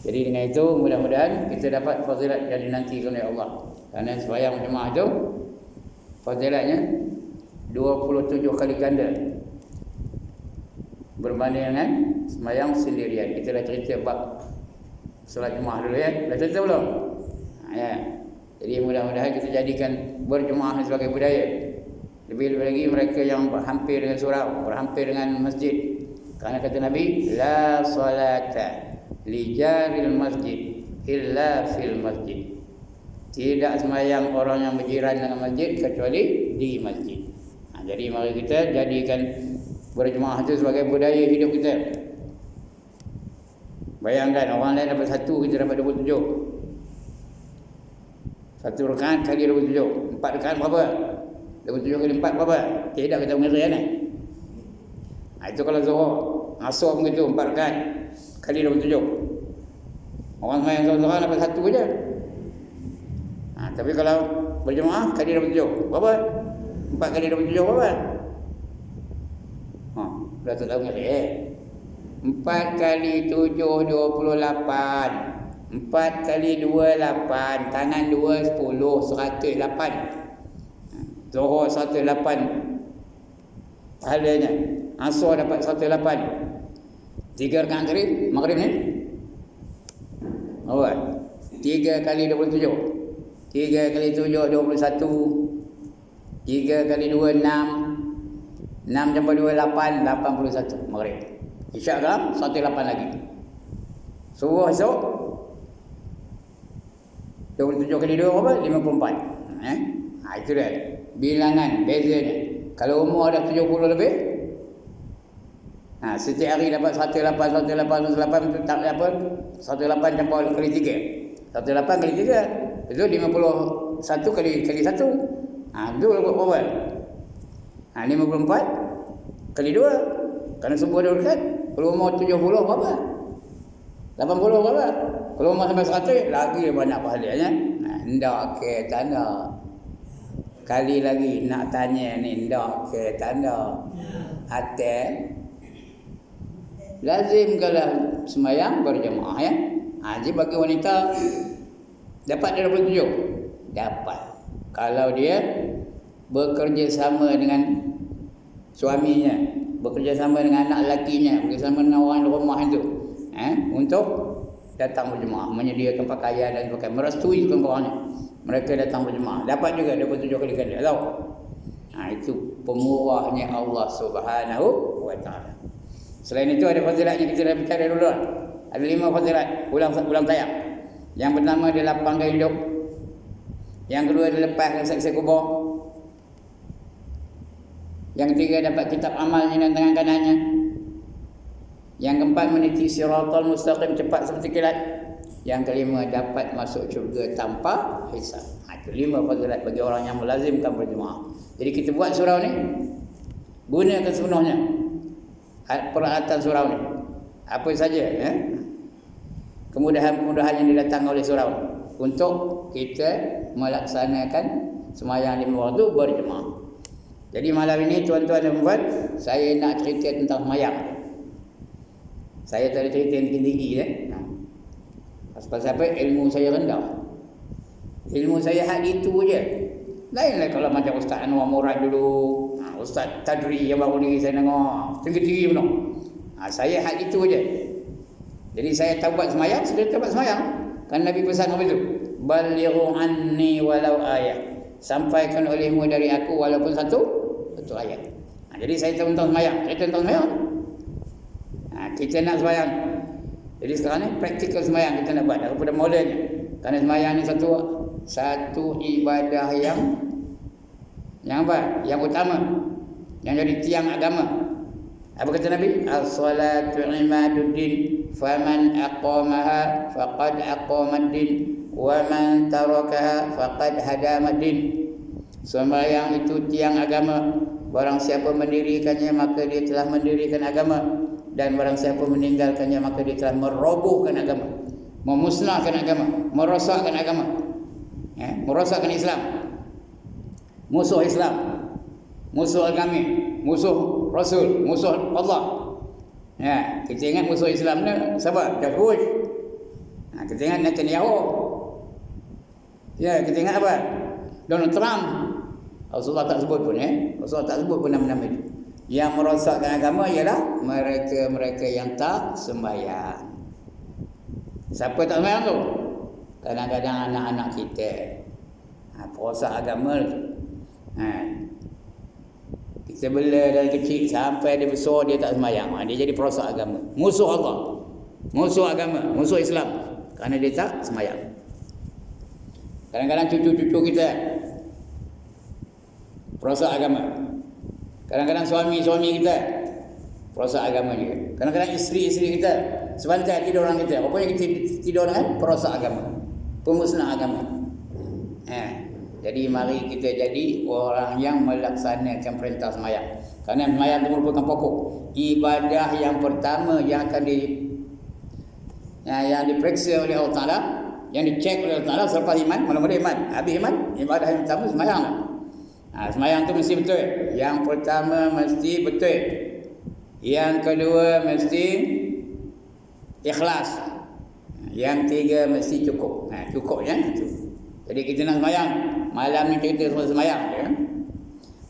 Jadi dengan itu mudah-mudahan kita dapat fadilat yang dinantikan oleh Allah. Kerana sembahyang berjemaah itu fadilatnya 27 kali ganda berbanding dengan sembahyang sendirian. Kita dah cerita bab solat jemaah dulu ya. Dah cerita belum? Ya. Jadi mudah-mudahan kita jadikan berjemaah sebagai budaya. Lebih lagi mereka yang berhampir dengan surau, berhampir dengan masjid. Kerana kata Nabi, la salata li jaril masjid illa fil masjid. Tidak sembahyang orang yang berjiran dengan masjid kecuali di masjid. Jadi mari kita jadikan berjemaah itu sebagai budaya hidup kita. Bayangkan orang lain dapat 1, kita dapat 27. 1 rakaat kali 27. 4 rakaat berapa? 27 kali 4 berapa? Tidak kita mengira kan? Itu kalau Zuhur. Asar pun gitu 4 rakaat kali 27. Orang sembahyang seorang dapat 1 saja. Tapi kalau berjemaah kali 27 berapa? 4 kali 27 berapa? Dah tak tahu ngerti 4 kali 7 28. 4 kali 2 8. Tangan 2 10 108. Zuhur 108 pahalanya. Asar dapat 108. 3 rakaat kali maghrib ni. Alright. 3 kali 27. 3 kali 7 21. 3 kali 2 6. 6 tambah 2 8. 81 maghrib. Isyak kan 108 lagi. Subuh esok 27 kali 2 berapa? 54. Itu dia bilangan bezanya. Kalau umur ada 70 lebih, setiap hari dapat 18 itu tak apa? 18 campur kali 3. 18 kali 3 itu 51 kali 1. Itu berapa? 54 kali 2. Kerana subuh ada dekat. Kalau umur 70 berapa? 80 berapa? Kalau umur sampai 100 lagi banyak pahalanya. Ndak ke tanda. Kali lagi nak tanya ni, ndak ke tanda. Atas lazim kalau sembahyang berjemaah ya. Jadi bagi wanita dapat dia 27? Dapat. Kalau dia bekerja sama dengan suaminya, bekerja sama dengan anak lakinya, bekerja sama dengan orang rumah itu, untuk datang berjemaah, menyediakan pakaian dan sebagainya, merestui kawan-kawannya. Mereka datang berjemaah, dapat juga 27 kali ganda. Tahu? Itu pemurahnya Allah Subhanahu wa taala. Selain itu ada fadilatnya, kita dah bicara dulu. Ada 5 fadilat ulang tayang. Yang pertama dia lapangkan hidup. Yang kedua dia lepaskan siksa kubur. Yang ketiga dapat kitab amalnya dan tangan kanannya. Yang keempat meniti siratal mustaqim cepat seperti kilat. Yang kelima dapat masuk syurga tanpa hisab. Itu 5 fadilat bagi orang yang melazimkan berjemaah. Jadi kita buat surau ni, gunakan sepenuhnya peralatan surau ni. Apa saja kemudahan-kemudahan yang didatangkan oleh surau untuk kita melaksanakan sembahyang 5 waktu berjemaah. Jadi malam ini tuan-tuan dan puan, saya nak cerita tentang sembahyang. Saya tak ada cerita yang tinggi-tinggi Pasal apa? Ilmu saya rendah. Ilmu saya hak itu je. Lainlah kalau macam Ustaz Anwar Murad dulu, Ustaz Tadri yang baru ni saya dengar tinggi-tinggi penuh. Saya hak itu je. Jadi saya taubat sembahyang, sudah taubat sembahyang. Kan Nabi pesan apa itu? Balighu anni walau ayat. Sampaikan olehmu dari aku walaupun satu ayat. Jadi saya tentang sembahyang. Kita nak sembahyang. Jadi sekarang ni praktikal sembahyang kita nak buat daripada mulanya. Kerana sembahyang ni satu ibadah yang apa? Yang utama. Yang jadi tiang agama. Apa kata Nabi? As-salatu imaduddin, faman aqamaha faqad aqamad-din, wa man tarakaha faqad hadamad-din. Sembahyang itu tiang agama. Barang siapa mendirikannya maka dia telah mendirikan agama, dan barang siapa meninggalkannya maka dia telah merobohkan agama, memusnahkan agama, merosakkan agama, merosakkan Islam, musuh Islam, musuh agama, musuh Rasul, musuh Allah. Kita ingat musuh Islam ni siapa? Jahrus. Kita ingat Netanyahu. Ya, kita ingat apa? Donald Trump. Rasulullah tak sebut pun Rasulullah tak sebut pun nama-nama itu. Yang merosakkan agama ialah mereka-mereka yang tak sembahyang. Siapa tak sembahyang tu? Kadang-kadang anak-anak kita. Perosak agama tu. Kita bela dari kecil sampai dia besar dia tak sembahyang. Dia jadi perosak agama. Musuh Allah. Musuh agama, musuh Islam. Kerana dia tak sembahyang. Kadang-kadang cucu-cucu kita perosak agama. Kadang-kadang suami-suami kita perosak agama juga. Kadang-kadang isteri-isteri kita sebantai tidur dengan kita. Rupanya kita tidur dengan perosak agama, pemusnah agama. Jadi mari kita jadi orang yang melaksanakan perintah sembahyang. Kerana sembahyang itu merupakan pokok ibadah yang pertama yang akan yang diperiksa oleh Allah Ta'ala, yang dicek oleh Allah Ta'ala selepas iman. Mula-mula iman, habis iman, ibadah yang pertama sembahyang. Sembahyang tu mesti betul. Yang pertama mesti betul. Yang kedua mesti ikhlas. Yang tiga mesti cukup. Cukup ya itu. Jadi kita nak sembahyang, malam ni kita sembahyang ya.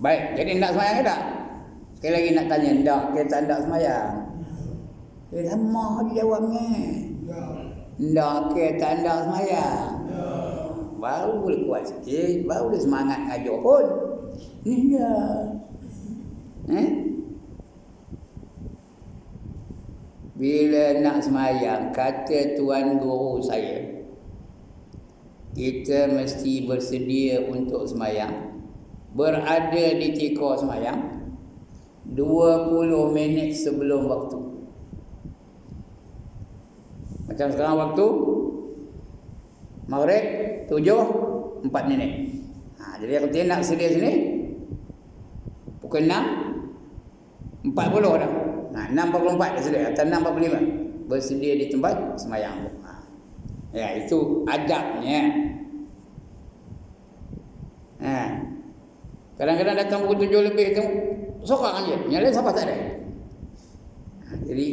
Baik, jadi nak sembahyang ke tak? Sekali lagi nak tanya, tak kita tak sembahyang. Lama dia jawabnya. Tak kita tak sembahyang. Baru boleh kuat sikit, baru boleh semangat ngajar pun. Ni dia. Bila nak sembahyang, kata tuan guru saya, kita mesti bersedia untuk sembahyang. Berada di tika sembahyang 20 minit sebelum waktu. Macam sekarang waktu Maghrib 7:04. Jadi kalau dia nak sedia sini pukul 6:40 dah. 6:44 dah sedia atau 6:45 bersedia di tempat sembahyang. Ya, itu adabnya. Kadang-kadang datang pukul 7 lebih tu seorang aja, yang lain siapa tak ada. Jadi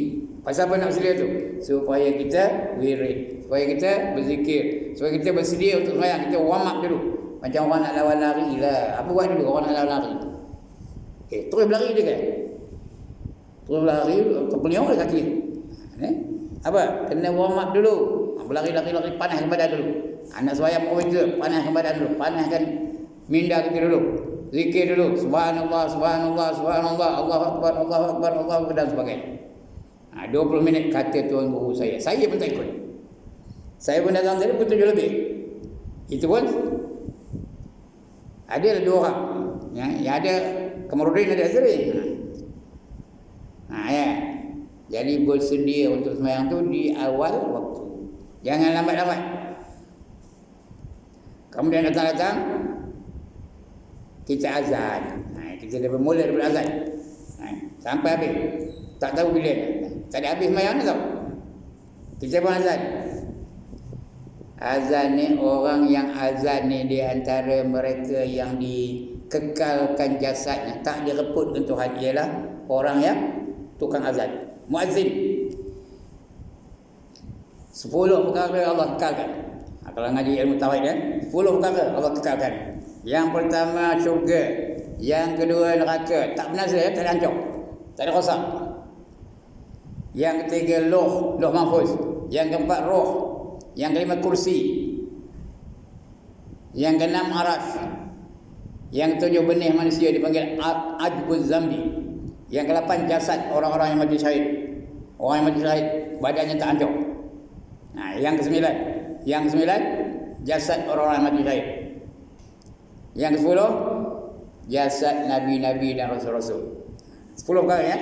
pasal apa nak sedia tu? Supaya kita wirid, supaya kita berzikir, supaya kita bersedia untuk sembahyang. Kita warm up dulu. Macam orang nak lawan lari lah. Apa buat dulu orang nak lawan lari? Terus berlari dia kan? Terus berlari, terpeliung dia kaki. Apa? Kena warm up dulu. Berlari-lari panaskan badan dulu. Anak sembahyang pun itu, panaskan badan dulu. Panaskan minda kita dulu. Zikir dulu. Subhanallah, subhanallah, subhanallah, Allahu Akbar, Allahu Akbar, Allahu Akbar dan sebagainya. 20 minit kata tuan guru saya. Saya pun tak ikut. Saya pun datang tadi pukul 7 lebih. Itu pun ada 2 orang. Yang ada Kamarudin, ada Azri. Ya. Jadi bersedia untuk sembahyang tu di awal waktu. Jangan lambat-lambat. Kemudian datang-datang kita azan. Kita dah bermula daripada azan. Sampai habis. Tak tahu bila. Tak ada habis sembahyang ni tau. Kita pun azan. Azan ni, orang yang azan ni di antara mereka yang dikekalkan jasadnya, tak direput dengan Tuhan, ialah orang yang tukang azan, muazzin. 10 perkara Allah kekalkan. Kalau ngaji ilmu tauhid 10 perkara Allah kekalkan. Yang pertama syurga, yang kedua neraka, tak binasa tak ada hancur, tak ada rosak. Yang ketiga lauh mahfuz, yang keempat roh, yang kelima kursi, yang keenam arasy, yang ketujuh benih manusia dipanggil ajbuz zambi, yang ke-8 jasad orang-orang yang mati syahid. Orang yang mati syahid badannya tak hancur. Yang ke-9 jasad orang-orang yang mati syahid. Yang ke-10 jasad nabi-nabi dan rasul-rasul. 10 perkara ya.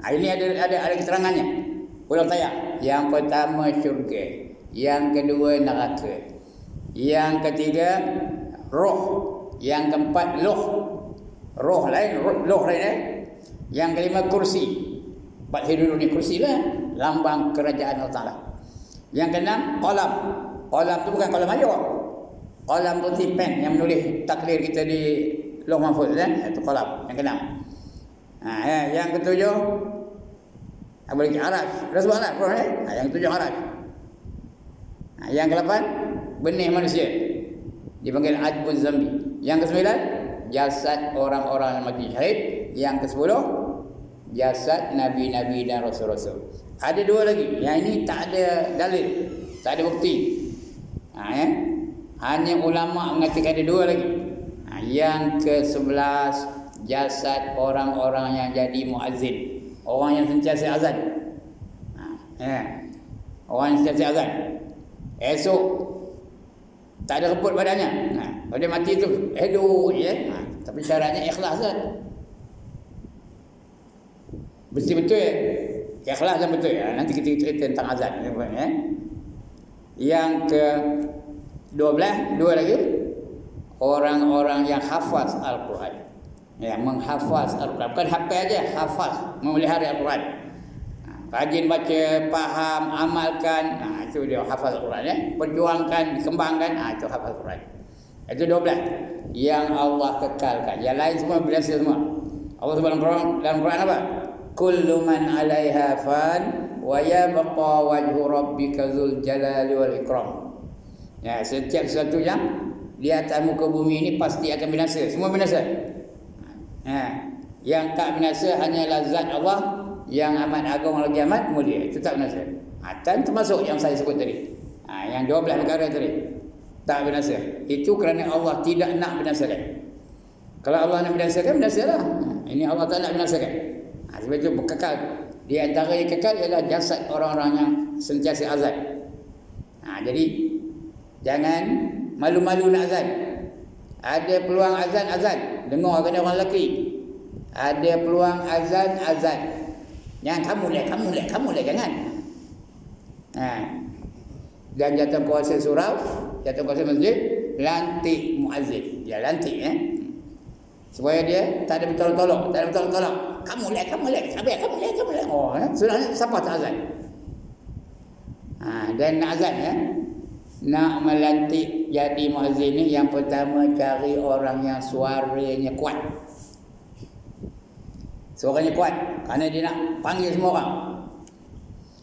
Ini ada keterangannya. Pulang tayang. Yang pertama syurga, yang kedua neraka, yang ketiga roh, yang keempat roh lain, yang kelima kursi. Tempat saya duduk ni kursi lah, lambang kerajaan Allah Ta'ala. Yang keenam qalam. Qalam tu bukan qalam mayor. Qalam tu pen yang menulis takdir kita di lauh mahfuz itu qalam. Yang keenam. Yang ketujuh apa lagi? Arasy. Dah sebut arasy. Yang ketujuh arasy. Yang ke-8, benih manusia. Dipanggil adbun zambi. Yang ke-9, jasad orang-orang yang mati syahid. Yang ke-10, jasad nabi-nabi dan rasul-rasul. Ada 2 lagi. Yang ini tak ada dalil, tak ada bukti. Hanya ulama mengatakan ada 2 lagi. Yang ke-11, jasad orang-orang yang jadi muazzin, orang yang sentiasa azan. Orang yang sentiasa azan. Esok tak ada reput badannya. Kalau dia mati tu hidup je. Tapi syaratnya ikhlas kan. Mesti betul ya. Ikhlas dan betul ya. Nanti kita cerita tentang azan ya. Yang ke-12, 2 lagi. Orang-orang yang hafaz Al-Quran. Ya, menghafaz Al-Quran. Bukan hafaz aja, hafaz, memelihara Al-Quran. Rajin baca, faham, amalkan. Itu dia hafaz Al-Quran ya. Perjuangkan, dikembangkan. Itu hafaz Al-Quran. Itu 12 yang Allah kekalkan. Yang lain semua binasa semua. Allah Subhanahu dalam Quran apa? Kullu man 'alaiha fan wa yabqa wajhu rabbika dzul jalali wal ikram. Ya, setiap sesuatu yang di atas muka bumi ini pasti akan binasa. Semua binasa. Yang tak binasa hanyalah zat Allah yang amat agung lagi amat mulia. Itu tak binasa. Dan termasuk yang saya sebut tadi. Yang 12 perkara tadi tak binasa. Itu kerana Allah tidak nak binasakan. Kalau Allah nak binasakan, binasalah. Ini Allah tak nak binasakan. Sebab itu kekal. Di antara yang kekal ialah jasad orang-orang yang sentiasa azan. Jadi jangan malu-malu nak azan. Ada peluang azan. Dengar kena orang lelaki. Ada peluang azan. Jangan kamu lek jangan. Dan jatuh kuasa surau, jatuh kuasa masjid, lantik muazzin. Dia lantik supaya dia tak ada bertolak-tolak. Kamu lek. Oh, sudah siapa tak azan? Dan nak azan nak melantik jadi muazzin ni, yang pertama cari orang yang suaranya kuat. Suaranya kuat kerana dia nak panggil semua orang.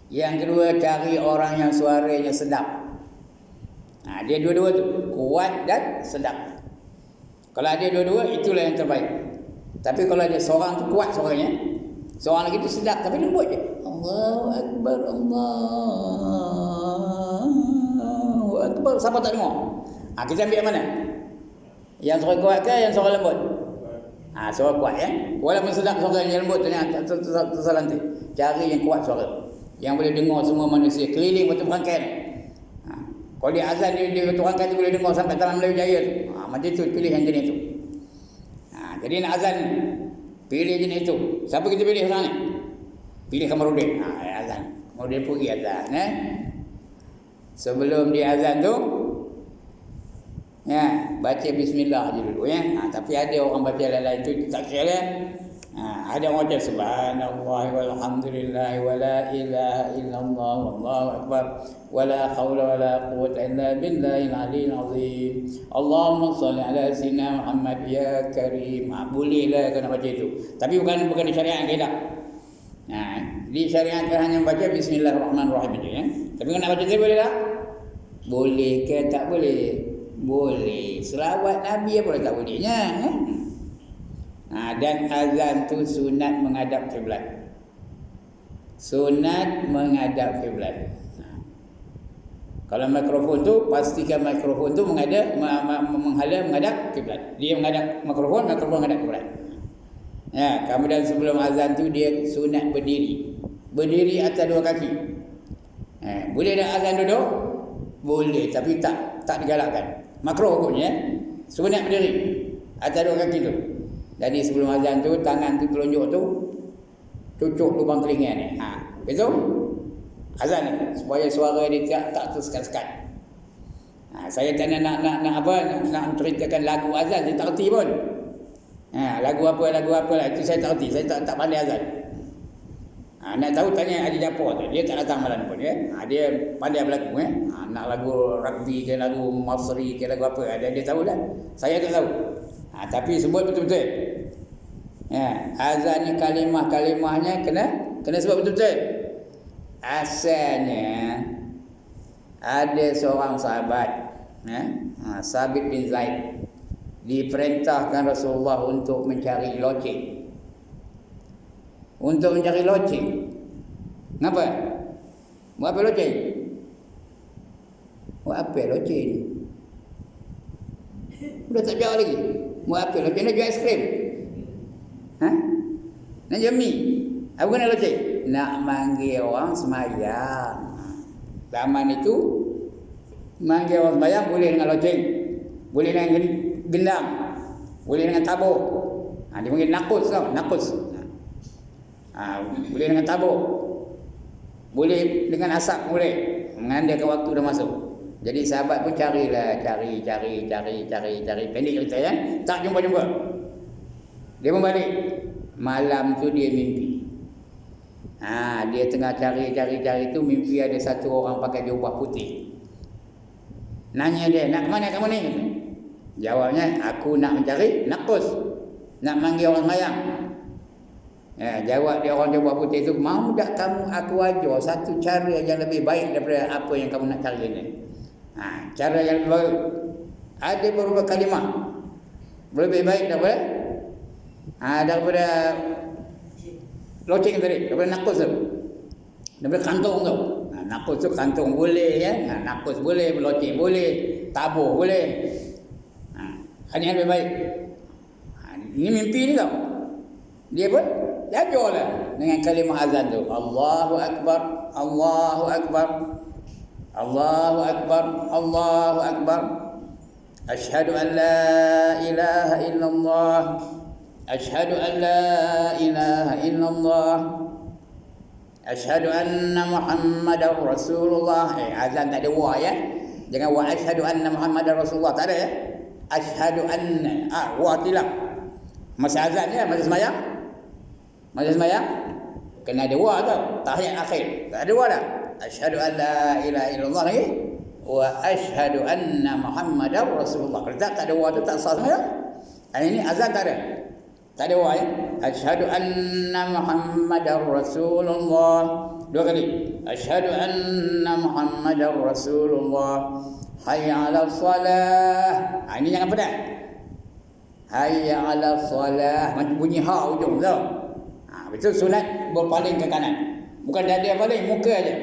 Yang kedua, cari orang yang suaranya sedap. Dia dua-dua tu, kuat dan sedap. Kalau ada dua-dua, itulah yang terbaik. Tapi kalau ada seorang tu kuat suaranya, seorang lagi tu sedap tapi lembut je. Allahu Akbar, Allahu Akbar. Siapa tak dengar? Kita ambil yang mana? Yang suara kuat ke yang suara lembut? Suara kuat Walaupun sedap suara yang lembut tu tersalah nanti. Cari yang kuat suara, yang boleh dengar semua manusia keliling Batu Berangkai ni. Kalau dia azan di Batu Berangkai tu boleh dengar sampai Taman Melayu Jaya tu. Macam tu, pilih yang jenis tu. Jadi nak azan, pilih jenis tu. Siapa kita pilih sekarang ni? Pilih Kamarudin. Azan. Kamarudin pergi azan. Sebelum dia azan tu, baca bismillah je dulu tapi ada orang baca lain-lain tu tak kira ada orang baca subhanallah walhamdulillah wala ilaha illallah wallahu akbar wala haula wala quwwata illa billahil aliyil azim Allahumma shalli ala sayyidina Muhammad ya karim. Bolehlah kena baca itu, tapi bukan di syariat kita. Di syariat hanya baca bismillahirrahmanirrahim je tapi kena baca tu boleh tak? Boleh ke tak boleh? Boleh. Selawat Nabi apa tak bolehnya? Dan azan tu sunat menghadap kiblat. Sunat menghadap kiblat. Kalau mikrofon tu, pastikan mikrofon tu menghadap kiblat. Dia menghadap mikrofon menghadap kiblat. Kemudian sebelum azan tu dia sunat berdiri. Berdiri atas 2 kaki. Boleh tak azan duduk? Boleh, tapi tak digalakkan. Makruh hukumnya. Sunat berdiri atas 2 kaki tu. Jadi sebelum azan tu, tangan tu telunjuk tu cucuk lubang telinga ni. Betul? Azan ni supaya suara dia tak tersekat-sekat. Saya tak nak ceritakan lagu azan, saya tak reti pun. Lagu apa lah, itu saya tak reti. Saya tak pandai azan. Nak tahu tanya Haji Japor tu, dia tak datang malam pun dia pandai berlagu nak lagu rugby ke lagu Masri ke lagu apa, dia tahu dah. Saya tak tahu. Tapi sebut betul-betul. Azan ni kalimah-kalimahnya kena sebut betul-betul. ada seorang sahabat, Sabit bin Zaid, diperintahkan Rasulullah untuk mencari loceng. Untuk mencari loceng. Kenapa? Buat apa loceng? Buat apa loceng? Udah tak jawab lagi. Buat apa loceng? Nak jual aiskrim? Nak jual mi? Apa nak loceng? Nak manggil orang semayang. Zaman itu manggil orang sembahyang boleh dengan loceng, boleh dengan gendam, boleh dengan tabur. Dia panggil nakus tau, nakus. Boleh dengan tabur, boleh dengan asap, boleh mengandalkan waktu dah masuk. Jadi sahabat pun cari. Pendek cerita ya, tak jumpa. Dia pun balik. Malam tu dia mimpi. Dia tengah cari tu, mimpi ada satu orang pakai jubah putih. Nanya dia, nak ke mana kamu ni? Jawabnya, aku nak mencari nakus, nak manggil orang semayang. Jawab dia orang jubah putih tu, mau tak kamu aku ajar satu cara yang lebih baik daripada apa yang kamu nak cari ni. Cara yang lebih baik, ada beberapa kalimah lebih baik daripada loceng tadi, daripada nakus tu, daripada kantung tu. Nakus tu kantung boleh ya, nakus boleh, loceng boleh, tabur boleh. Ini yang lebih baik. Ini mimpi ni tau. Dia pun jajarlah dengan kalimah azan tu. Allahu Akbar, Allahu Akbar, Allahu Akbar, Allahu Akbar. Asyhadu an la ilaha illallah. Asyhadu an la ilaha illallah. Asyhadu anna Muhammadar Rasulullah. Azan tak ada wa ya. Jangan wa asyhadu anna Muhammadar Rasulullah, tak ada ya. Asyhadu anna wa tilak. Masa azan ya, masa sembahyang. Masa sembahyang kena ada wa tau. Tahiyat akhir. Tak ada wa dah. Asyhadu an la ilaha illallah lagi. Wa asyhadu anna Muhammadar Rasulullah. Kalau tak ada wa tu tak sah sembahyang. Ini azan tak ada. Tak ada wa ya. Asyhadu anna Muhammadar Rasulullah. Dua kali. Asyhadu anna Muhammadar Rasulullah. Hayya 'ala salah. Ini jangan pedas. Hayya 'ala salah. Macam bunyi ha ujung tau. Betul sunat berpaling ke kanan. Bukan dada paling, muka aja.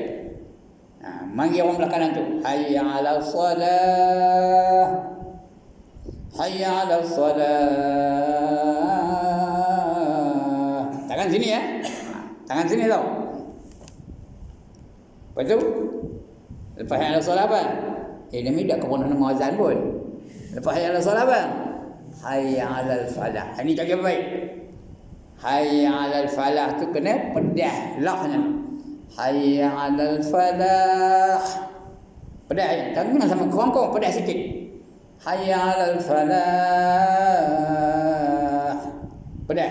Manggil orang belah kanan tu. Hayya 'ala salah. Hayya 'ala salah. Tangan sini ya. Tangan sini tau. Lepas tu, lepas hayya 'ala salah apa? Ini tak kena nama azan pun. Lepas hayya 'ala salah apa? Hayya 'alal falah. Ini jaga baik. Hayya 'alal falah tu kena pedah lahnya. Hayya 'alal falah. Pedah ya. Jangan sama kongkong, pedah sikit. Hayya 'alal falah. Pedah.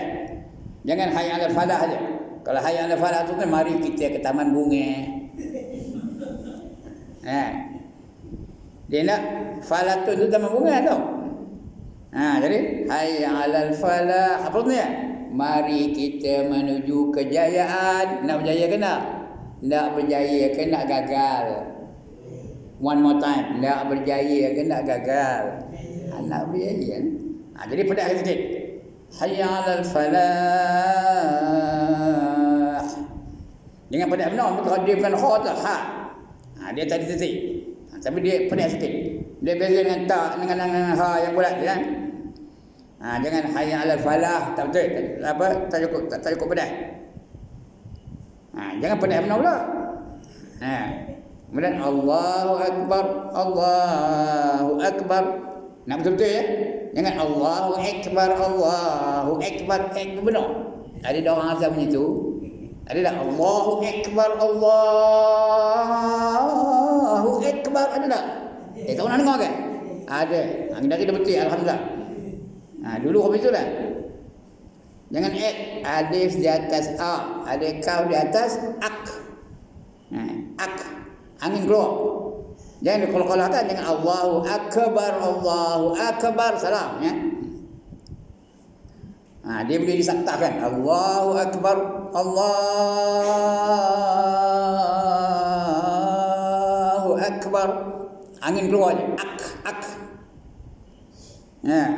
Jangan hayya 'alal falah aja. Kalau hayya 'alal falah tu kan mari kita ke taman bunga. Dia nak falatun tu taman bunga tau. Jadi hayya 'alal falah. Apa tu ya? Mari kita menuju kejayaan. Nak berjaya ke nak? Nak berjaya ke nak gagal? One more time. Nak berjaya ke nak gagal? Nak berjaya. Jadi pedas sikit. Hayya 'alal falah. Jangan pedas benar. Kalau dia bukan ha tu. Ha. Dia tadi titik. Tapi dia pedas sikit. Dia beza dengan ta dengan ha yang bulat ya. Jangan hayya 'alal falah, tak betul. Apa? Tak cukup pedas. Jangan pedas benar pula. Kemudian Allahu Akbar, Allahu Akbar. Nak betul-betul ya. Jangan Allahu Akbar, Allahu Akbar. Benar. Ada orang azam macam tu. Ada tak? Allahu Akbar, Allahu Akbar. Ada tak? Kau nak dengar ke? Ada. Dari dah betul, alhamdulillah. Dulu apa itulah. Jangan alif di atas a, ada kau di atas ak. Ak. Angin keluar. Jangan kalau kan dengan Allahu Akbar, Allahu Akbar, salam ya. Dia boleh disaktakan. Allahu Akbar, Allahu Akbar. Angin keluar je. Ak. Ya.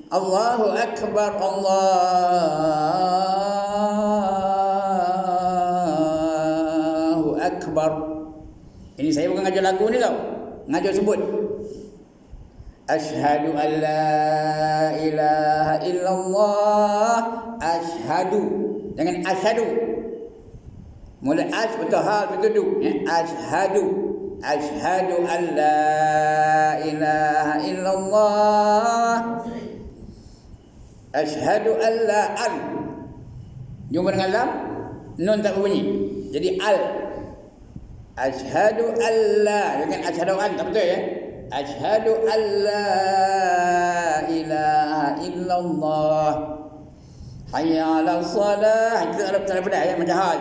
Allahu Akbar. Allahu Akbar. Ini saya bukan ngajar lagu ni tau. Ngajar sebut. Asyhadu an la ilaha illallah. Asyhadu. Jangan asyhadu. Mula ash betul hal betul du. Ya. Asyhadu an la ilaha illallah. Asyhadu an la an. Jumpa dengan lam, nun tak berbunyi. Jadi al. Asyhadu an la, jangan asyhadu an, tak betul ya. Asyhadu an la ilaha illallah. Hayya 'ala shalah. Kita ada betul ya macam hal.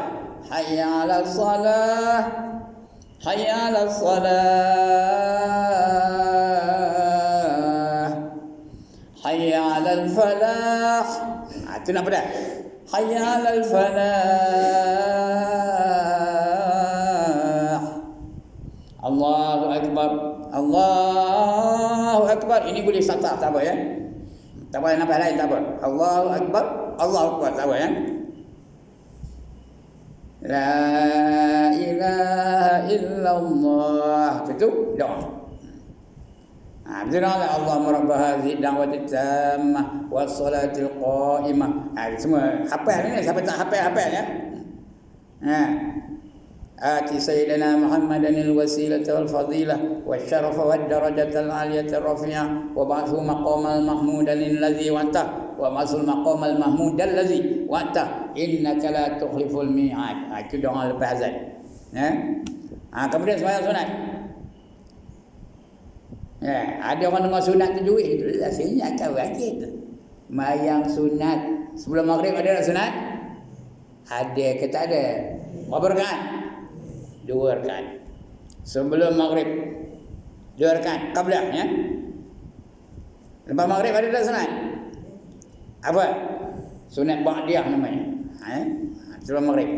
Hayya 'ala shalah. Hayya 'ala shalah. Hayya 'alal falah. Itu nak pada. Hayya 'alal falah. Allahu Akbar. Allahu Akbar. Ini boleh satah, tak apa ya. Tak payah nafas lain, tak apa. Allahu Akbar. Allahu Akbar, tak apa ya. La ilaha illallah. Itu doa. Betul lah. Allahumma rabb hadhihi da'wati tammah was salatil qa'imah. Semua hafal ni, siapa tak hafal ya. آتي سيدنا محمدا الوسيلة والفضيلة والشرف والدرجة العالية الرفيعة وابعثه مقاما محمودا الذي وعدته وابعثه المقام المحمود الذي وعدته إنك لا تخلف الميعاد. Itu doa lepas azan. Kemudian sembahyang sunat. Ada orang dengar sunat tu duit tu lah sunat kau wajib. Sembahyang sunat sebelum maghrib ada sunat? Ada ke tak ada? Berapa rakaat? 2 rakaat. Sebelum maghrib 2 rakaat qablah ya. Lepas maghrib ada tak sunat? Apa? Sunat ba'diyah namanya. Sebelum maghrib.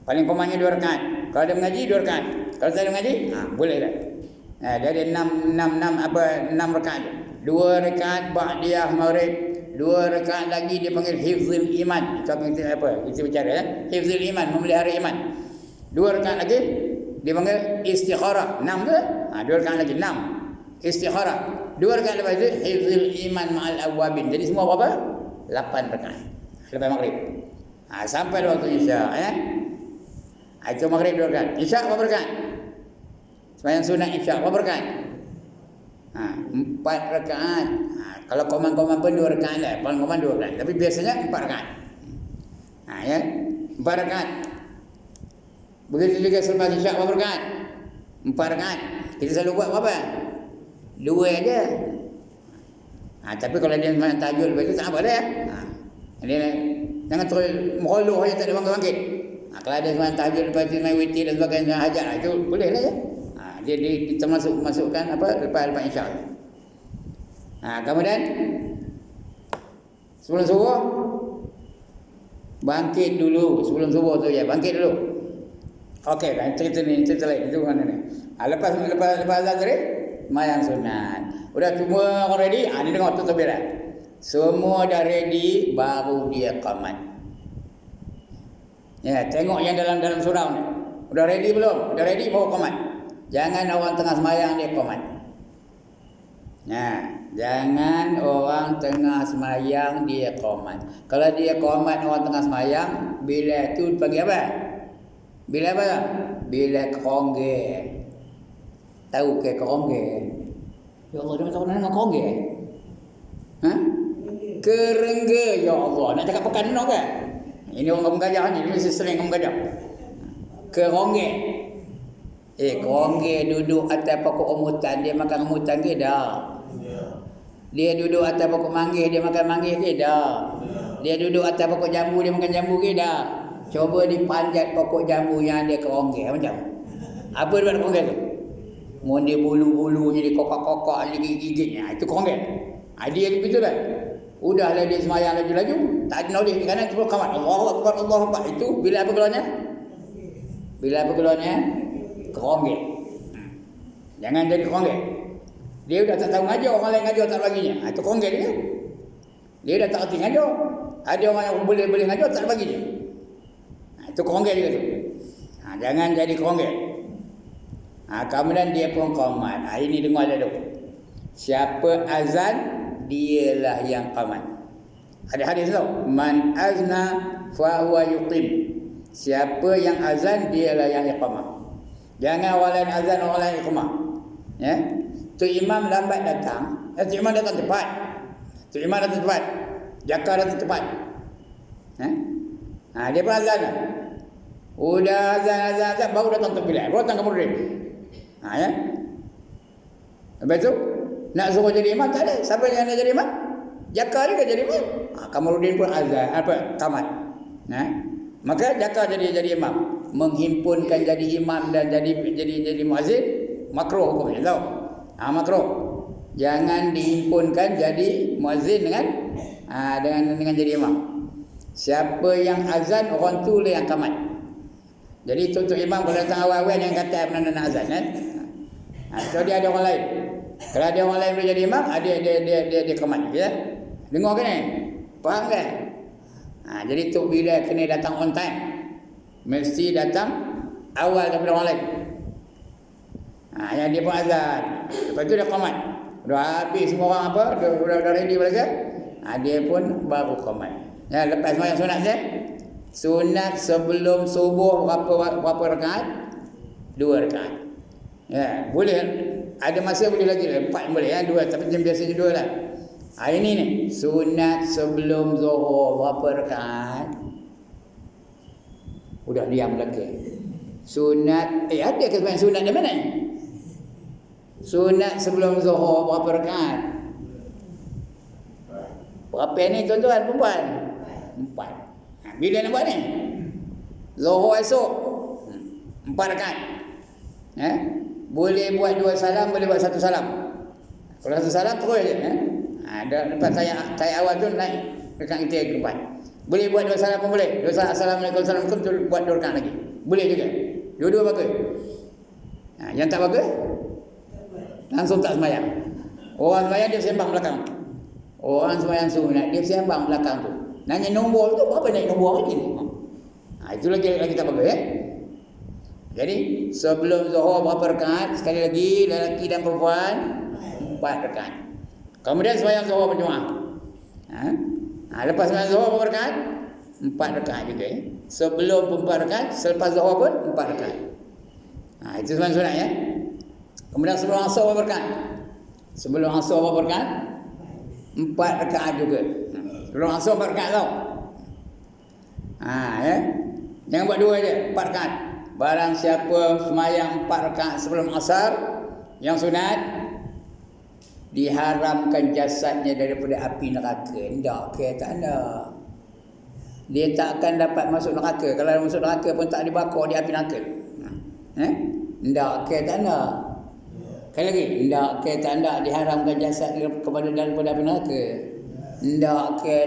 Paling komanya 2 rakaat. Kalau ada mengaji 2 rakaat. Kalau tak ada mengaji, boleh dah. Dia ada 6 rakaat. 2 rakaat ba'diyah maghrib. 2 rakaat lagi dia panggil hifzul iman. Itu apa? Itu bicara ya. Hifzul iman, memelihara iman. 2 rakaat lagi dia panggil istikharah. 6 ke? 2 rakaat lagi 6. Istikharah. 2 rakaat lepas itu hifzul iman ma'al awwabin. Jadi semua berapa? 8 rakaat. Lepas maghrib. Sampai waktu isya ya. Itu maghrib 2 rakaat. Isya berapa rakaat? Sembahyang sunat isya berapa rakaat? 4 rakaat. Kalau koman-koman pun 2 rakaat lah. Koman 2 rakaat. Tapi biasanya 4 rakaat. Ya. 4 rakaat. Begitu juga selepas isyak berapa rakaat? 4 rakaat. Kita selalu buat berapa? 2 aja. Tapi kalau dia sembahyang tahajud lepas itu tak apa dah. Dia jangan terus meroloh saja tak ada bangkit-bangkit. Kalau ada sembahyang tahajud lepas itu sembahyang witir dan sebagainya hajat itu boleh lah ya. Dia kita masukkan apa lepas isyak. Kemudian sebelum subuh bangkit dulu. Sebelum subuh tu ya, bangkit dulu. Okey, cerita lain itu mana ni? Lepas azan tadi, sembahyang sunat. Udah semua orang ready? Dia dengar tu takbiran. Semua dah ready, baru dia qamat. Ya, tengok yang dalam surau ni. Udah ready belum? Udah ready baru qamat. Jangan orang tengah sembahyang dia qamat. Jangan orang tengah sembahyang dia qamat. Kalau dia qamat orang tengah sembahyang, bila tu panggil apa? Bila apa? Bila kerongge. Tahu ke kerongge? Ya Allah, dia tahu nama kerongge? Kerengge. Ya Allah, nak cakap pekan no ke? Ini orang kampung Gajah ni, dia mesti sering kampung Gajah. Kerongge. Kerongge duduk atas pokok rambutan, dia makan rambutan ke dah? Dia duduk atas pokok manggis, dia makan manggis ke dah? Dia duduk atas pokok jambu, dia makan jambu ke dah? Cuba dipanjat pokok jambu yang ada kerongge macam. Apa dia buat kerongge tu? Dia bulu-bulunya dikokak-kokak, digigit-gigitnya. Itu kerongge. Dia begitu dah. Udahlah dia sembahyang laju-laju, tak ada nolih di kanan terus qamat. Allahu Akbar, Allahu Akbar. Itu bila apa keluarnya? Bila apa keluarnya? Kerongge. Jangan jadi konggek. Dia dah tak tahu ngajar, orang lain ngajar tak baginya. Itu konggek dia. Dia dah tak kerti ngajar. Ada orang yang boleh ngajar tak bagi dia. Itu konggek dia tu. Jangan jadi konggek. Kemudian dia pun qamat. Ini dengar dia tu. Siapa azan, dialah yang qamat. Ada hadis tau. Man azna fa huwa yuqim. Siapa yang azan, dialah yang iqamah. Jangan orang lain azan, orang lain iqamah. Ya. Tu imam lambat datang, tu imam datang cepat. Tu imam datang cepat. Jakar datang cepat. Dia pun azan. Udah azan baru datang terpilih. Baru datang kemudian. Ya. Lepas tu nak suruh jadi imam tak ada. Siapa yang nak jadi imam? Jakar juga jadi imam. Kamarudin pun azan, qamat. Maka Jakar jadi imam, menghimpunkan jadi imam dan jadi muazzin makruh hukumnya tahu. Makruh. Jangan dihimpunkan jadi muazzin dengan jadi imam. Siapa yang azan, orang tu lah yang qamat. Jadi tutup imam kalau datang awal-awal yang kata nak azan kan. So dia ada orang lain. Kalau ada orang lain boleh jadi imam, dia qamat ya. Dengar kan ni? Faham kan? Jadi tu bila kena datang on time, mesti datang awal daripada orang lain. Yang dia pun azan. Lepas tu dia qamat. Dah habis semua orang apa? Dah ready balik. Dia pun baru qamat. Ya, lepas sembahyang sunat je. Sunat sebelum subuh berapa rakaat? 2 rakaat. Ya, boleh. Ada masa boleh lagi 4 boleh ya, 2 tapi biasanya 2 lah. Ini ni sunat sebelum zuhur berapa rakaat? Udah diam lagi. Sunat ada ke sebenarnya sunat di mana? Sunat sebelum zuhur berapa rakaat? Berapa ni tuan-tuan perempuan? 4. Bila nak buat ni? Zuhur esok 4 rakaat. Boleh buat 2 salam, boleh buat 1 salam. Kalau 1 salam terus je lepas saya awal tu naik rekat kita ke depan. Boleh buat 2 salam pun boleh. 2 salam, assalamualaikum, assalamualaikum tu buat 2 rekat lagi. Boleh juga. Dua-dua bagus. Yang tak bagus langsung tak sembahyang. Orang sembahyang dia sembang belakang. Orang sembahyang sunat dia sembang belakang tu. Nanya nombor tu apa naik nombor lagi ni? Itu lagi tak bagus ya. Jadi sebelum zuhur berapa rakaat? Sekali lagi lelaki dan perempuan 4 rakaat. Kemudian sembahyang zuhur berjemaah. Lepas sembahyang zuhur berapa rakaat? 4 rakaat juga ya. Sebelum 4 rakaat, selepas zuhur pun 4 rakaat. Itu sembahyang sunat ya. Kemudian sebelum asar berapa rakaat? Sebelum asar berapa rakaat? 4 rakaat juga. Sebelum asar 4 rakaat tau. Ya. Jangan buat 2 je, 4 rakaat. Barang siapa sembahyang 4 rakaat sebelum asar yang sunat, diharamkan jasadnya daripada api neraka. Tak nak. Dia tak akan dapat masuk neraka. Kalau masuk neraka pun tak dibakar di api neraka. Tak nak. Sekali lagi, tak nak diharamkan jasad daripada api neraka.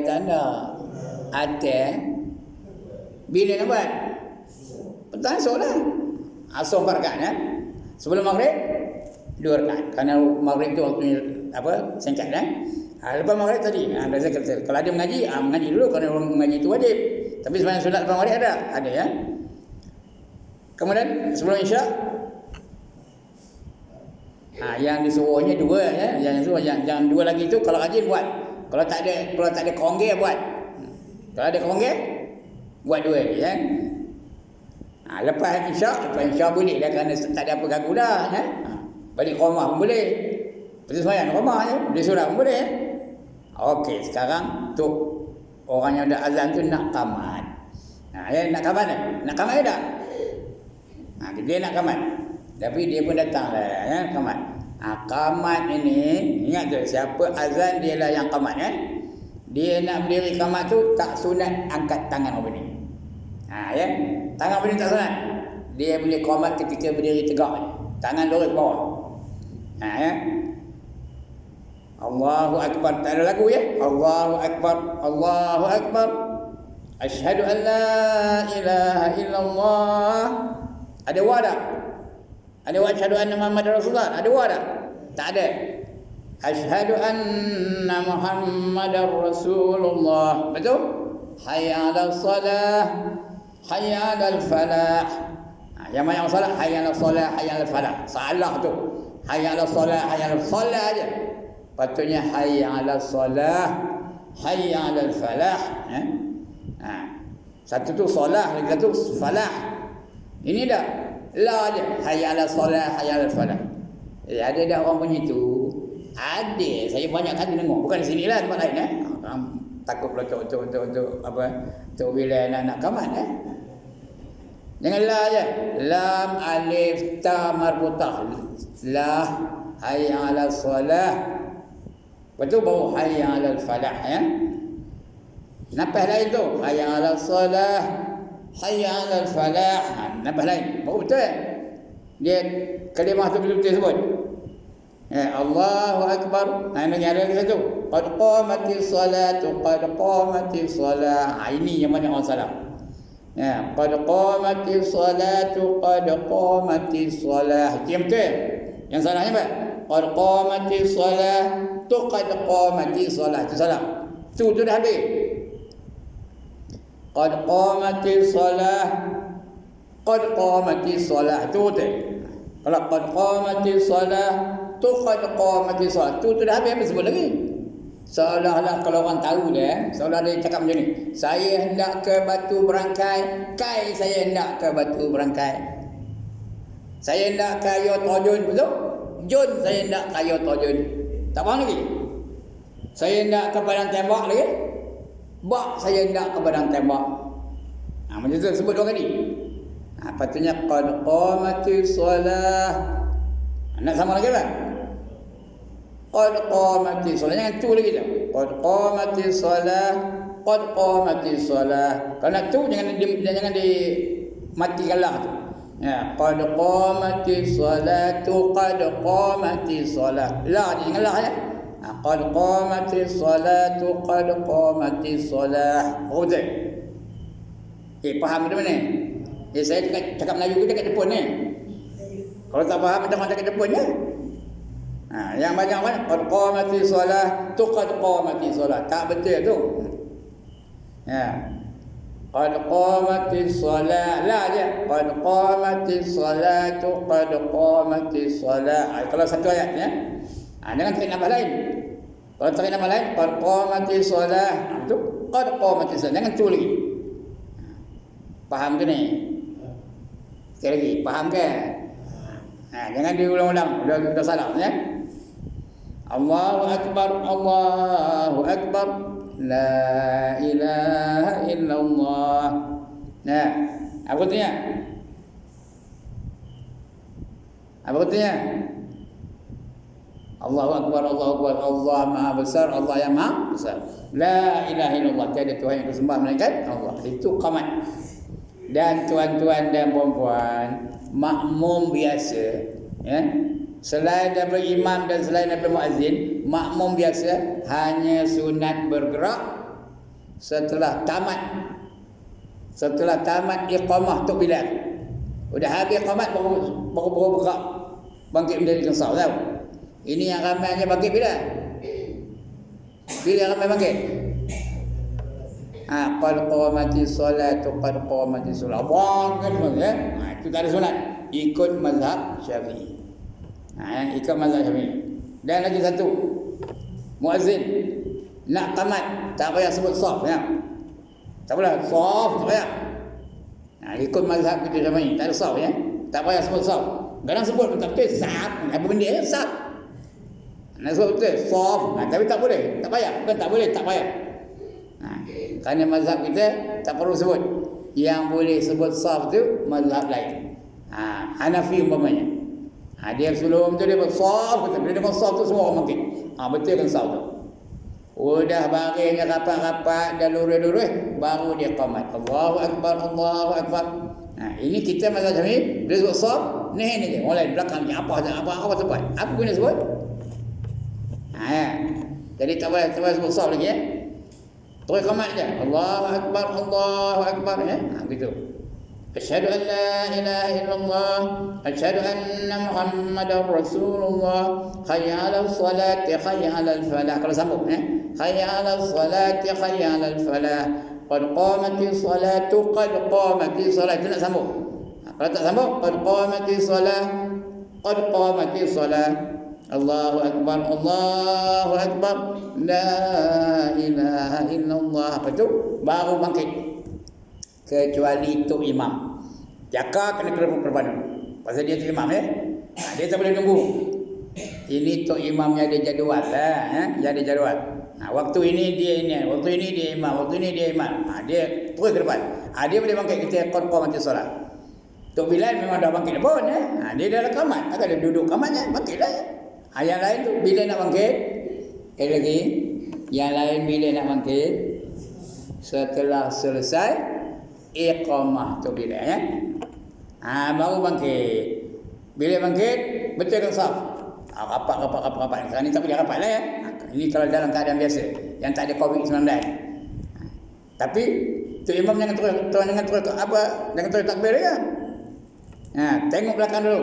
Tak nak. Bila nak buat? Petang esok lah. Asar 4 rakaat ya. Sebelum maghrib 2 rakaat. Kerana maghrib tu waktunya singkat kan. Lepas maghrib tadi dah saya kata, kalau ada mengaji, mengaji dulu kerana orang mengaji itu wajib. Tapi sembahyang sunat lepas maghrib ada ya. Kemudian sebelum isyak yang disuruhnya 2 ya. Yang 2 lagi tu kalau rajin buat. Kalau tak ada konggeh buat. Kalau ada konggeh buat 2 ya. Lepas isyak boleh dah kerana tak ada apa ganggu dah ya. Balik rumah pun boleh. Pergi sembahyang rumah je, boleh solat pun boleh. Okey, sekarang tu orang yang dah azan tu nak qamat. Nak qamat dah. Nak qamat dah. Dia nak qamat. Tapi dia pun datang lah ya, qamat. Qamat ini ingat tu siapa azan dialah yang qamat ya. Dia nak berdiri qamat tu tak sunat angkat tangan apa ni. Ya. Tangan apa ni tak sunat. Dia boleh qamat ketika berdiri tegak. Tangan lurus ke bawah. Ya. Allahu Akbar. Tak ada lagu ya. Allahu Akbar. Allahu Akbar. Asyhadu an la ilaha illallah. Ada wa tak? Ada wa asyhadu anna Muhammadar Rasulullah? Ada wa tak? Tak ada. Asyhadu anna Muhammadar Rasulullah. Betul? Hayya 'alas salah, hayya 'alal falah. Yang mana yang salah? Hayya 'alas salah, hayya 'alal falah. Salah tu. Hayya 'alas salah, hayya 'alal salah aja. Patutnya hayya 'alas salah, hayya 'alal falah. Satu tu salah, lagi satu falah. Ini dah la aja. Hayya 'alas salah, hayya 'alal falah. Ada dah orang punya tu. Ada, saya banyak kali dengar. Bukan di sini lah, tempat lain takut pula untuk apa? Untuk bila anak-anak kamat Jangan la aja. Lam alif ta marbutah. La hayya 'alas salah. Betul baru hayya 'alal falah Nafas lain tu. Hayya 'alas salah, hayya 'alal falah. Nafas lain. Baru betul dia kalimah tu betul-betul sebut. Allahu Akbar. Ini ada lagi satu. Qad qamatis salatu, qad qamatis salah. Ini yang mana orang salah. Qad qamatis salatu, qad qamatis salah. Itu yang betul. Yang salahnya apa? Qad qamatis salah, tu qad qamatis salah. Itu salah. Tu dah habis. Qad qamatis salah, qad qamatis salah. Itu betul. Kalau qad qamatis salah, tu qad qamatis salah. Tu dah habis, apa sebut lagi? Seolah-olah kalau orang tahu dia, seolah dia cakap macam ni. Saya hendak ke Batu Berangkai, kai saya hendak ke Batu Berangkai. Saya hendak ke Ayo Tojun, betul? Jun saya hendak ke Ayo Tojun. Tak faham lagi? Saya hendak ke Padang Tembak lagi. Bak saya hendak ke Padang Tembak. Macam tu sebut dua kali. Patutnya qad qamatis salah. Nak sama lagi tak? Qad qamatis salah. Jangan tu lagi dah. Qad qamatis salah, qad qamatis salah. Kalau nak tu jangan dimatikan lah tu. Qad qamatis salatu, qad qamatis salah. La jangan lah Qad qamatis salatu, qad qamatis salah. Betul? Faham dari mana? Saya cakap Melayu ke dekat Jepun ni. Kalau tak faham macam mana dekat Jepun ya? Yang banyak kan qad qamatis salah, tu qad qamatis salah. Tak betul tu. Qad qamatis salah, la je. Qad qamatis salatu, qad qamatis salah. Kalau satu ayat jangan tarik nama lain. Kalau tarik nama lain, qad qamatis salah. Itu qad qamatis salah. Jangan tu lagi. Faham ke ni? Sekali lagi, faham ke? Jangan diulang-ulang, dah salah Allahu Akbar, Allahu Akbar, la ilaha illallah. Apa artinya? Apa artinya? Allahu Akbar, Allahu Akbar, Allah Maha Besar, Allah yang Maha Besar. La ilaha illallah, tiada Tuhan yang disembah melainkan Allah. Itu qamat. Dan tuan-tuan dan puan-puan, makmum biasa selain daripada imam dan selain daripada muazzin, makmum biasa hanya sunat bergerak setelah tamat iqamah tu bilal. Sudah habis iqamat baru bergerak bangkit menjadi kesal tahu. Ini yang ramainya bangkit bila ramai bangkit. Qad qamatis salatu, qad qamatis salat. Itu tak ada sunat. Ikut mazhab Syafi'i. Ikut mazhab Syafi'i. Dan lagi satu, muazzin nak qamat tak payah sebut saf Tak payah saf, tak payah. Ikut mazhab kita Syafi'i, tak ada saf tak payah sebut saf. Kadang sebut pun tak betul saf. Apa benda saf? Nak sebut betul saf, tapi tak boleh, tak payah. Bukan tak boleh, tak payah. Kerana mazhab kita tak perlu sebut. Yang boleh sebut saf tu mazhab lain. Hanafi umpamanya. Dia sebelum tu dia buat saf, bila dia buat saf tu semua orang bangkit. Betul kan saf tu. Udah baringnya rapat-rapat dah lurus-lurus, baru dia qamat. Allahu Akbar, Allahu Akbar. Ini kita mazhab Syafi'i, bila sebut saf, ni je. Orang lain belakang ni apa tempat. Apa guna sebut? Jadi tak payah sebut saf lagi Terus qamat je. Allahu Akbar, Allahu Akbar begitu. Asyhadu an la ilaha illallah, asyhadu anna Muhammadar Rasulullah, hayya 'alas salati, hayya 'alal falah. Kalau sambung hayya 'alas salati, hayya 'alal falah. Qad qamatis salatu, qad qamatis salat. Itu nak sambung. Kalau tak sambung, qad qamatis salah, qad qamatis salah. Allahu akbar, Allahu akbar, la ilaha illallah. Apa tu? Baru bangkit. Kecuali tok imam. Jaka kena korban. Pasal dia tu imam dia tak boleh tunggu. Ini tok imamnya ada jadual dia ada jadual. Waktu ini dia ini, waktu ini dia imam, waktu ini dia imam. Dia terus ke depan. Dia boleh bangkit kita qamati solat. Tok Bilal memang dah bangkit pun dia dah kamat. Agak dia duduk kamatnya, bangkitlah. Yang lain tu bila nak bangkit? Lagi. Yang lain bila nak bangkit? Setelah selesai iqamah tu bila baru bangkit. Bila bangkit betulkan saf. Rapat. Sekarang ni tak boleh rapat lah Ini kalau dalam keadaan biasa yang tak ada COVID-19. Tapi tu imam jangan terus jangan terus takbir tengok belakang dulu.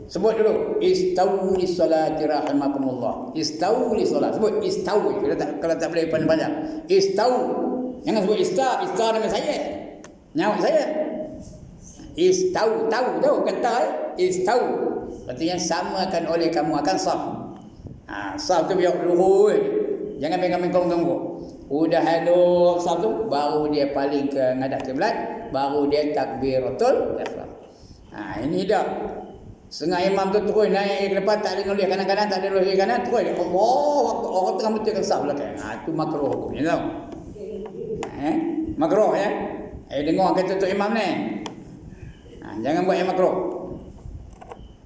Sebut dulu istawu lis salati rahimakumullah. Istawu lis salat. Sebut istawu. Kalau tak boleh panjang. Istawu. Jangan sebut ista nama saya. Nyawa saya. Istawu, tahu bukan tahu. Istawu. Artinya samakan oleh kamu akan saf. Saf tu biar lurus. Jangan mengganggu. Udah halu saf tu baru dia paling ke ngadap kiblat, baru dia takbiratul ihram. Ini dah. Setengah imam tu terus naik ke depan, tak ada noleh kanan-kanan, tak ada noleh kanan, terus dia orang tengah betulkan saf belakang. Itu makruh hukumnya tau. Makruh dengar kata tu imam ni. Jangan buat yang makruh.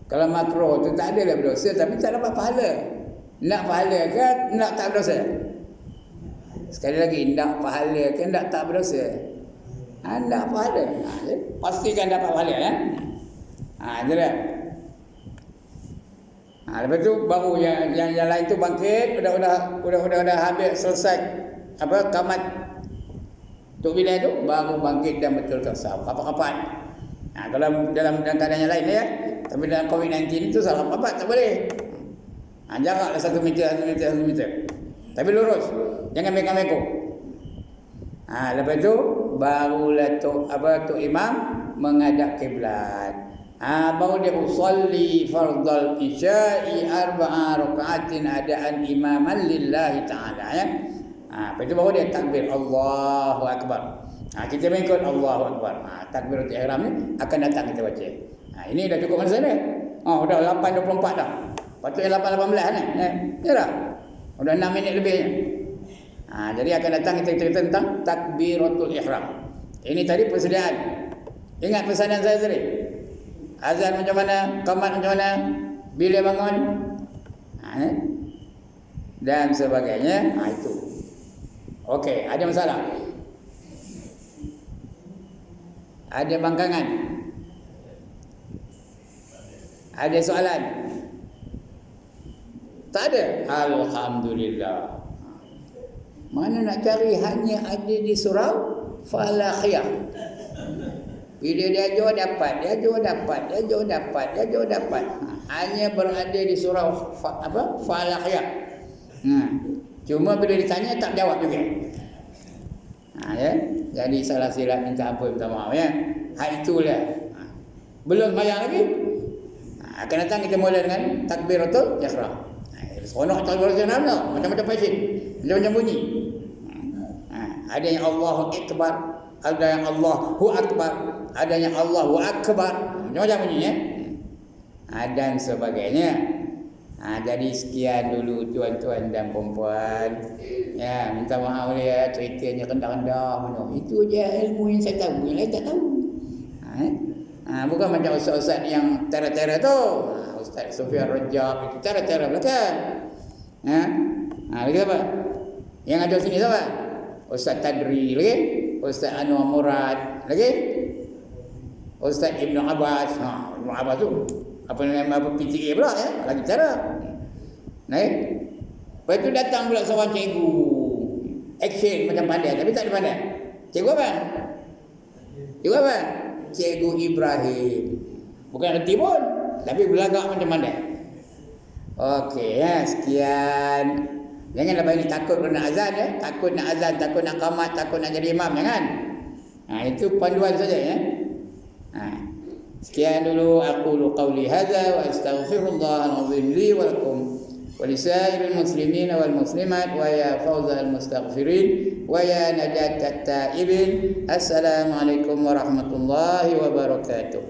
Kalau makruh tu tak adalah berdosa, tapi tak dapat pahala. Nak pahala ke nak tak berdosa? Sekali lagi, nak pahala ke nak tak berdosa? Nak pahala. Pastikan dapat pahala jelas. Lepas tu baru yang lain tu bangkit, udah habis selesai kamat tok Bilal tu, baru bangkit dan betulkan saf. Rapat-rapat. Kalau dalam keadaan yang lain tapi dalam COVID-19 itu salah rapat tak boleh. Jaraklah 1 meter. Tapi lurus. Jangan mekong-mekong. Lepas tu barulah tok imam menghadap kiblat. Baru dia usalli fardal isya'i 4 rakaatin adaan imaman lillahi ta'ala lepas tu baru dia takbir Allahu akbar. Kita mengikut Allahu akbar. Takbiratul ihram ni akan datang kita baca. Ini dah cukup masa ni. Dah 8.24 dah. Patutnya 8.18 ni. Ya dah. Dah 6 minit lebih. Jadi akan datang kita cerita tentang takbiratul ihram. Ini tadi persediaan. Ingat pesanan saya tadi. Azan macam mana, qamat macam mana, bila bangun, dan sebagainya. Itu. Okey, ada masalah? Ada bangkangan? Ada soalan? Tak ada? Alhamdulillah. Mana nak cari hanya ada di surau Falaqiyah. Bila dia jauh dapat. Hanya berada di surau Falaqiyah. Cuma bila ditanya tak jawab juga. Jadi salah silap, minta ampun, minta maaf itulah. Belum sembahyang lagi. Akan datang kita mula dengan takbiratul ihram. Seronok takbiratul ihram tau. Macam-macam pasien. Macam-macam bunyi. Ada yang Allahu Akbar, ada yang Allahu Akbar, ada yang Allahu Akbar. Macam-macam bunyinya. Dan sebagainya. Jadi sekian dulu tuan-tuan dan puan-puan. Minta maaf ceritanya rendah-rendah. Itu je ilmu yang saya tahu, yang lain tak tahu. Bukan macam ustaz-ustaz yang tera-tera tu. Ustaz Sufyan Rajab itu tera-tera belakang. Lagi apa? Yang ada sini siapa? Ustaz Tadri lagi, Ustaz Anwar Murad lagi, Ustaz Ibn Abbas. Ibn Abbas tu apa PTA pula lagi cara. Lepas tu datang pula seorang cikgu action macam pandai tapi tak ada pandai. Cikgu apa? Cikgu Ibrahim. Bukan reti pun, tapi belagak macam mana. Okey, sekian. Janganlah bagi takut nak azan ya. Takut nak azan, takut nak qamat, takut nak jadi imam, jangan. Itu panduan saja ya. Sekian dulu aqulu qawli hadza wa astaghfirullah al-azim li wa lakum wa lisairil muslimin wal muslimat wa ya fawzal mustaghfirin wa ya najat at-taibin. Assalamualaikum warahmatullahi wabarakatuh.